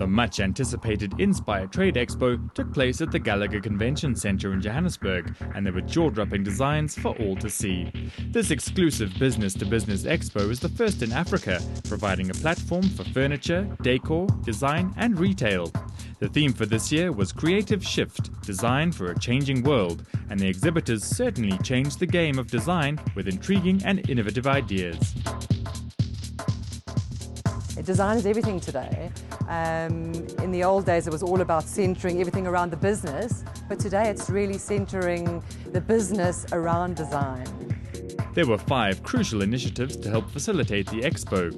much anticipated Inspire Trade Expo took place at the Gallagher Convention Centre in Johannesburg, and there were jaw-dropping designs for all to see. This exclusive business-to-business expo is the first in Africa, providing a platform for furniture, decor, design and retail. The theme for this year was Creative Shift, Design for a Changing World, and the exhibitors certainly changed the game of design with intriguing and innovative ideas. Design is everything today. In the old days it was all about centering everything around the business, but today it's really centering the business around design. There were 5 crucial initiatives to help facilitate the expo.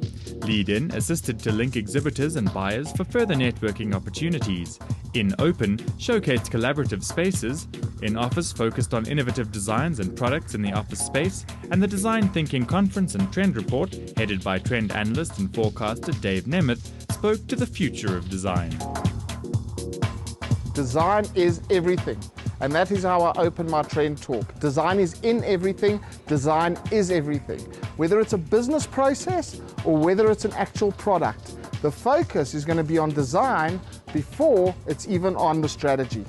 Lead-In assisted to link exhibitors and buyers for further networking opportunities. In-Open showcased collaborative spaces. In-Office focused on innovative designs and products in the office space. And the Design Thinking Conference and Trend Report, headed by trend analyst and forecaster Dave Nemeth, spoke to the future of design. Design is everything. And that is how I open my trend talk. Design is in everything, design is everything. Whether it's a business process or whether it's an actual product, the focus is going to be on design before it's even on the strategy.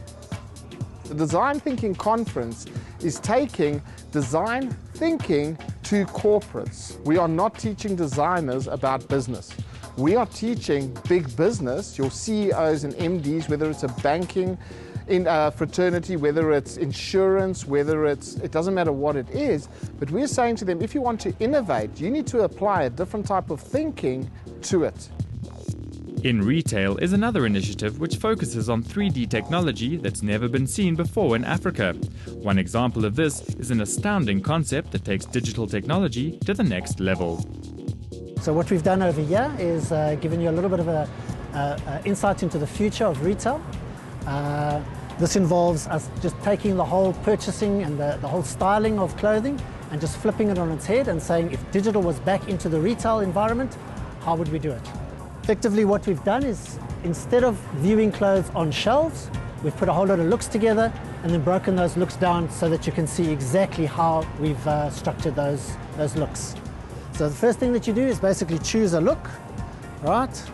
The Design Thinking Conference is taking design thinking to corporates. We are not teaching designers about business. We are teaching big business, your CEOs and MDs, whether it's a banking in a fraternity, whether it's insurance, it doesn't matter what it is, but we're saying to them, if you want to innovate, you need to apply a different type of thinking to it. In Retail is another initiative which focuses on 3D technology that's never been seen before in Africa. One example of this is an astounding concept that takes digital technology to the next level. So what we've done over here is given you a little bit of a insight into the future of retail. This involves us just taking the whole purchasing and the whole styling of clothing and just flipping it on its head and saying, if digital was back into the retail environment, how would we do it? Effectively what we've done is, instead of viewing clothes on shelves, we've put a whole lot of looks together and then broken those looks down so that you can see exactly how we've structured those looks. So the first thing that you do is basically choose a look, right?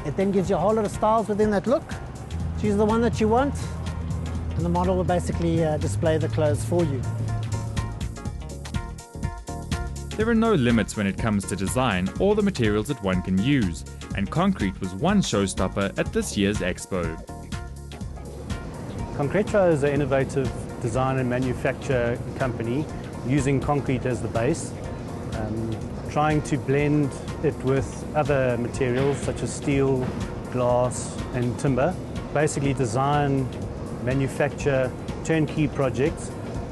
It then gives you a whole lot of styles within that look. Choose the one that you want, and the model will basically display the clothes for you. There are no limits when it comes to design or the materials that one can use, and concrete was one showstopper at this year's Expo. Concretro is an innovative design and manufacture company using concrete as the base, trying to blend it with other materials such as steel, glass and timber. Basically design, manufacture turnkey projects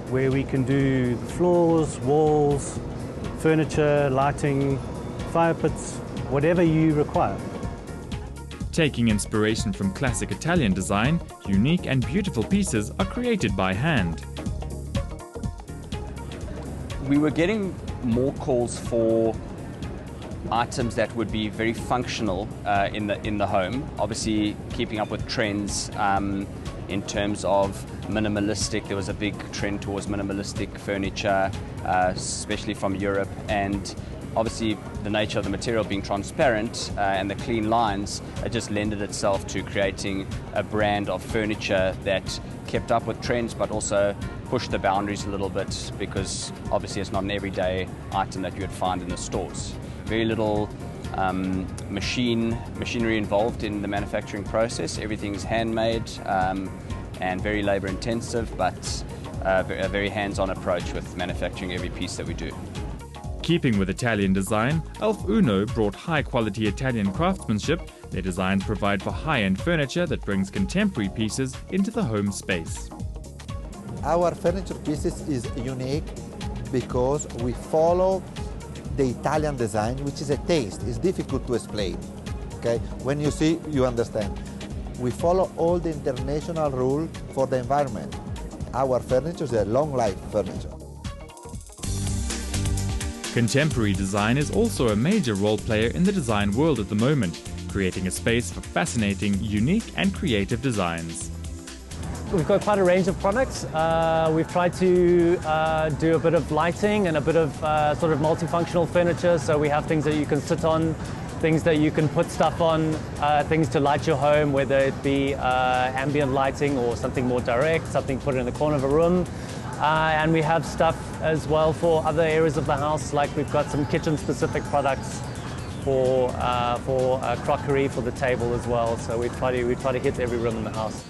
where we can do floors, walls, furniture, lighting, fire pits, whatever you require. Taking inspiration from classic Italian design, unique and beautiful pieces are created by hand. We were getting more calls for items that would be very functional in the home. Obviously keeping up with trends in terms of minimalistic. There was a big trend towards minimalistic furniture, especially from Europe, and obviously the nature of the material being transparent and the clean lines, it just lended itself to creating a brand of furniture that kept up with trends but also pushed the boundaries a little bit, because obviously it's not an everyday item that you would find in the stores. Very little machinery involved in the manufacturing process. Everything's handmade and very labor intensive, but a very hands-on approach with manufacturing every piece that we do. Keeping with Italian design, Elf Uno brought high-quality Italian craftsmanship. Their designs provide for high-end furniture that brings contemporary pieces into the home space. Our furniture pieces is unique because we follow the Italian design, which is a taste. It's difficult to explain. Okay? When you see, you understand. We follow all the international rules for the environment. Our furniture is a long-life furniture. Contemporary design is also a major role player in the design world at the moment, creating a space for fascinating, unique and creative designs. We've got quite a range of products. We've tried to do a bit of lighting and a bit of sort of multifunctional furniture, so we have things that you can sit on things that you can put stuff on, things to light your home, whether it be ambient lighting or something more direct, something put in the corner of a room. And we have stuff as well for other areas of the house, like we've got some kitchen-specific products for crockery for the table as well. So we try to hit every room in the house.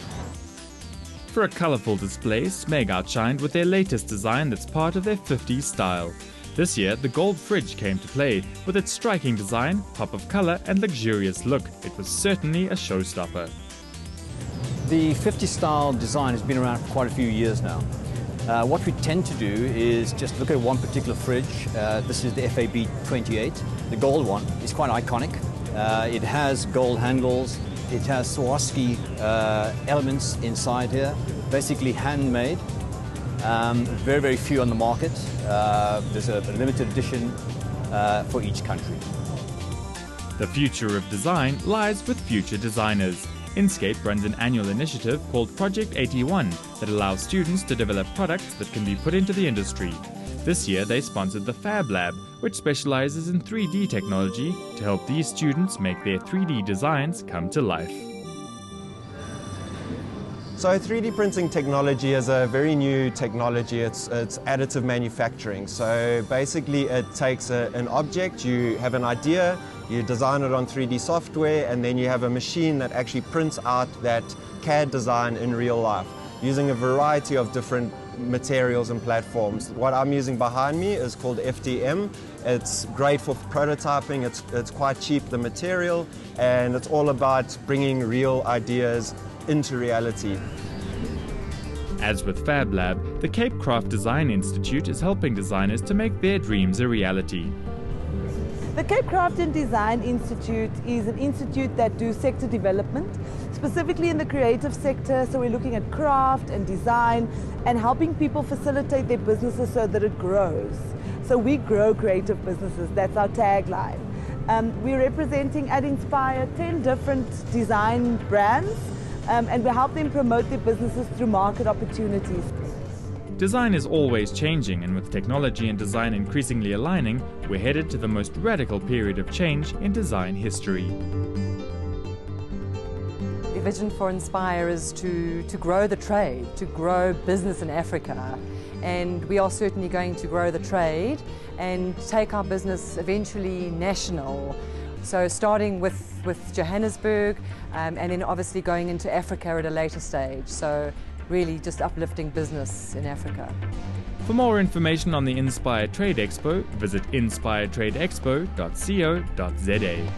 For a colourful display, Smeg outshined with their latest design that's part of their 50s style. This year, the gold fridge came to play. With its striking design, pop of colour and luxurious look, it was certainly a showstopper. The 50s style design has been around for quite a few years now. What we tend to do is just look at one particular fridge. This is the FAB 28. The gold one is quite iconic. It has gold handles. It has Swarovski elements inside here, basically handmade. Very, very few on the market. There's a limited edition for each country. The future of design lies with future designers. Inkscape runs an annual initiative called Project 81 that allows students to develop products that can be put into the industry. This year they sponsored the Fab Lab, which specializes in 3D technology to help these students make their 3D designs come to life. So 3D printing technology is a very new technology. It's additive manufacturing. So basically it takes an object, you have an idea, you design it on 3D software, and then you have a machine that actually prints out that CAD design in real life using a variety of different materials and platforms. What I'm using behind me is called FDM. It's great for prototyping, it's quite cheap, the material, and it's all about bringing real ideas into reality. As with Fab Lab, the Cape Craft Design Institute is helping designers to make their dreams a reality. The Cape Craft and Design Institute is an institute that do sector development, specifically in the creative sector. So we're looking at craft and design and helping people facilitate their businesses so that it grows. So we grow creative businesses, that's our tagline. We're representing at Inspire 10 different design brands, and we help them promote their businesses through market opportunities. Design is always changing, and with technology and design increasingly aligning, we're headed to the most radical period of change in design history. The vision for Inspire is to grow the trade, to grow business in Africa. And we are certainly going to grow the trade and take our business eventually national. So starting with Johannesburg and then obviously going into Africa at a later stage. So really just uplifting business in Africa. For more information on the Inspire Trade Expo, visit inspiretradexpo.co.za.